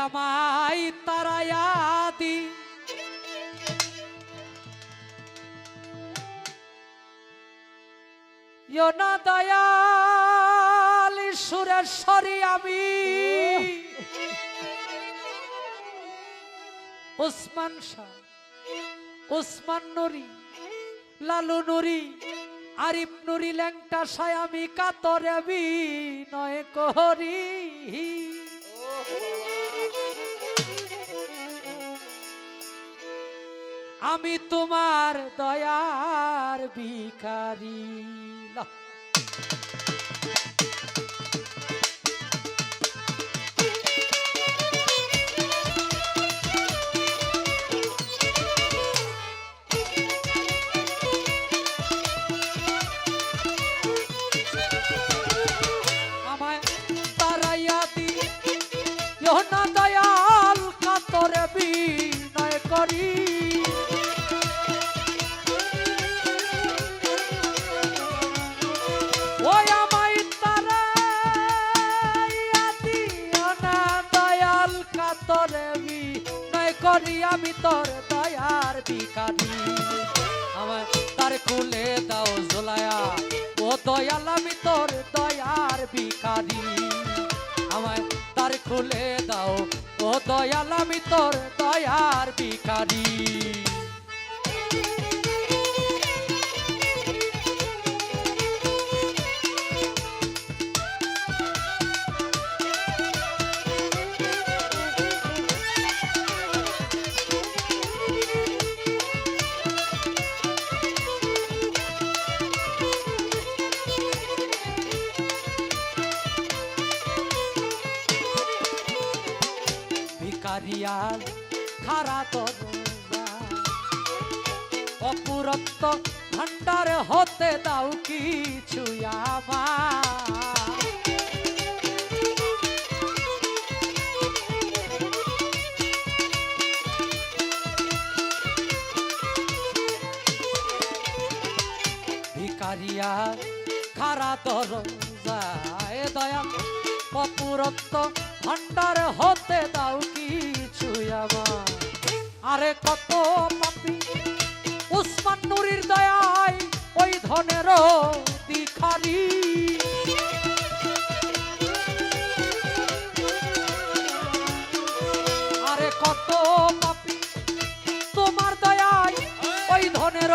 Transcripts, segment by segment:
আমায় তারায়া দি না দয়াল সুরেশ্বরী আমি ওসমান শাহ ওসমান নুরি লালু নুরি আরিফ নুরি ল্যাংটা সায় আমি কাতরে বিনয় করি আমি তোমার দয়ার ভিখারি আমায় তারাইয়া দিও না দয়াল কাতরে বিনয় করি করি আমি তোর দয়ার ভিখারি আমার তার খুলে দাও ঝোলায়া ও দয়াল আমি তোর দয়ার ভিখারি আমায় তার খুলে দাও ও দয়াল আমি তোর দয়ার ভিখারি ভিখারিয়াল খারা দরজা অপুরত্ব ভান্ডার হতে দাও কিছু আমার ভিখারিয়া খারা দরজা দয়া অপুরত্ব ভান্ডার হতে দাও কিছু আমার আরে কত পাপী উসমান নুরির দয়ায় ওই ধনের ভিখারি আরে কত পাপী তোমার দয়ায় ওই ধনের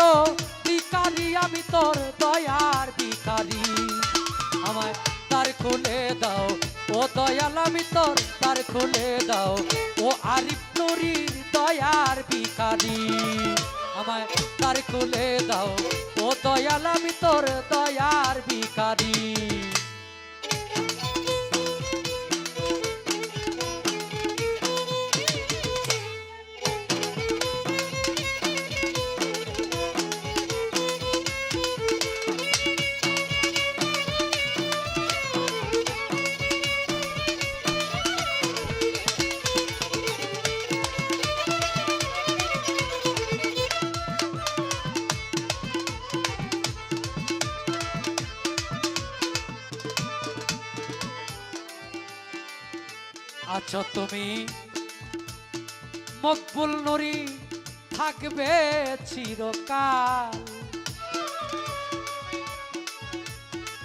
ভিখারি আমি তোর দয়ার ভিখারি আমায় তার খুলে দাও ও দয়াল আমি তোর তার খুলে দাও ও আরিফ নুরির দয়ার ভিখারি আমায় তার খুলে দাও ও দয়াল আমি তোর দয়ার ভিখারি আছো তুমি মকবুল নুরি থাকবে চিরকাল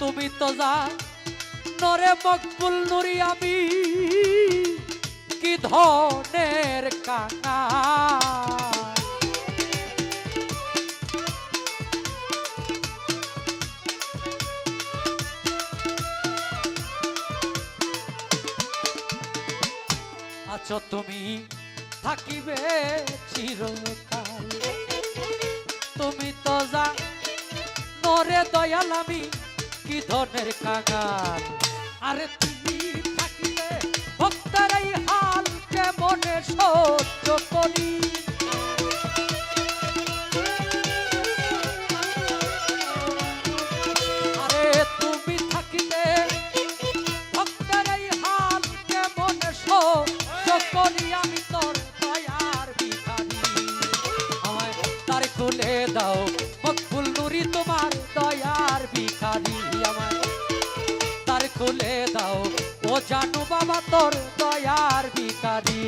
তুমি তো যা নরে মকবুল নুরি আমি কি ধনের কাঙাল আছো তুমি থাকিবে চিরকাল তুমি তো যা নরে দয়াল আমি কি ধনের কাঙাল আরে তুমি থাকিবে ভক্তের এই হাল কেমনে সহ্য করি আরে তুমি থাকিবে ভক্তের এই হাল কেমনে সহ্য করি আমি তোর দয়ার ভিখারি আমায় তার খুলে দাও মকবুল নুরি তোমার দয়ার ভিখারি আমায় তার খুলে দাও ও জানু বাবা তোর দয়ার ভিখারি।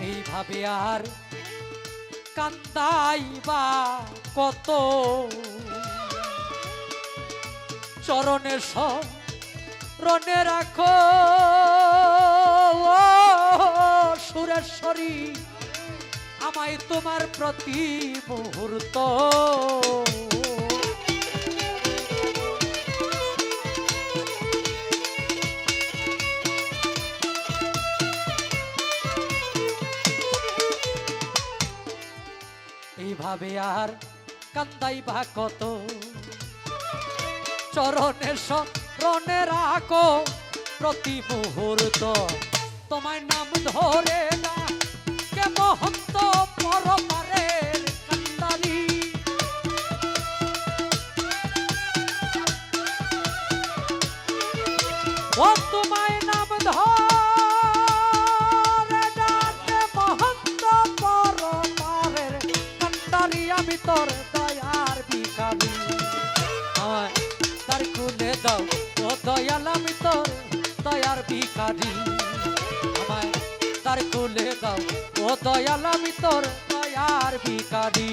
এইভাবে আর কান্দাইবা কত, চরণে শরণে রাখো ও সুরেশ্বরী আমায় তোমার প্রতি মুহূর্ত। এইভাবে আর কান্দাইবা কত, চরণে শরণে রাখো প্রতি মুহূর্ত। তোমায় নাম ধরে না কে মহন্ত পরপারের কান্দারি। ও তোমায় নাম ধরে না কে মহন্ত পরপারের কান্দারি। আমি তোর দয়ার ভিখারি আমায় তার কুলে দাও ও দয়াল। আমি তোর দয়ার ভিখারি আমায় তার কুলে দাও ও দয়াল। আমি তোর দয়ার ভিখারি।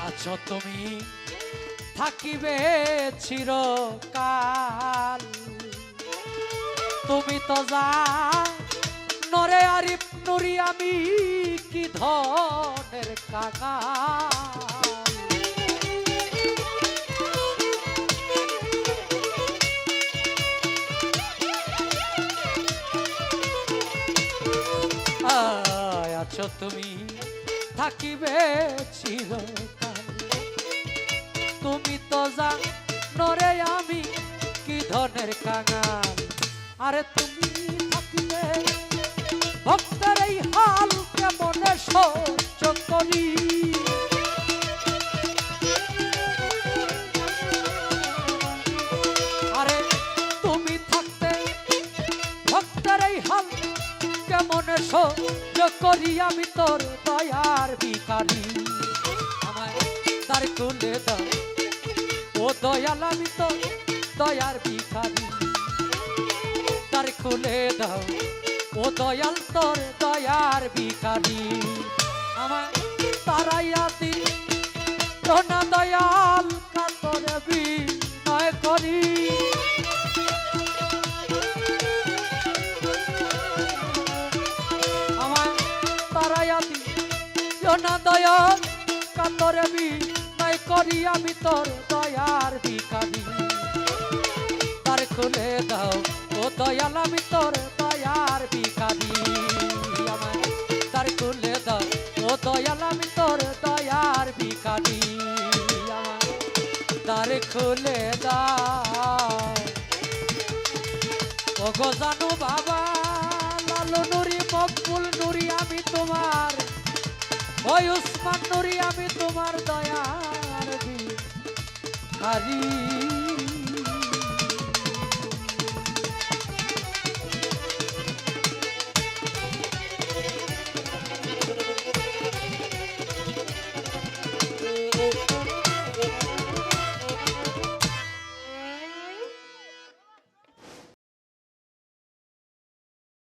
আছো তুমি থাকিবে চিরকাল, তুমি তো যা নরে আরিফ নুরি আমি কি ধনের কাঙাল। আছো তুমি থাকিবে চিরকাল, তুমি তো জানো রে আমি কি ধনের কাঙাল। আরে তুমি থাকিবে ভক্তের এই হাল কেমনে সহ্য করি। আরে তুমি থাকতে ভক্তের এই হাল কেমনে সহ্য করি। আমি তোর দয়ার ভিখারি আমায় তার কুলে দাও ও দয়াল। আমি তোর দয়ার ভিখারি তার কুলে দাও ও দয়াল। তোর দয়ার ভিখারি আমায় তারাইয়া দিও না দয়াল। কাতরে বিনয় করি আমায় তারাইয়া দিও না দয়াল। কাতরে বিনয় করি আমি তোর দয়ার ভিখারি তার খুলে দাও ও দয়াল। আমি তোর দয়ার ভিখারি আমায় তার খুলে দাও ও দয়াল। আমি তোর দয়ার ভিখারি আমায় তার খুলে দাও ও গো জানু বাবা লালু নুরি মকবুল নুরি। আমি তোমার ওই উসমান নুরি আমি তোমার দয়ার ভিখারি।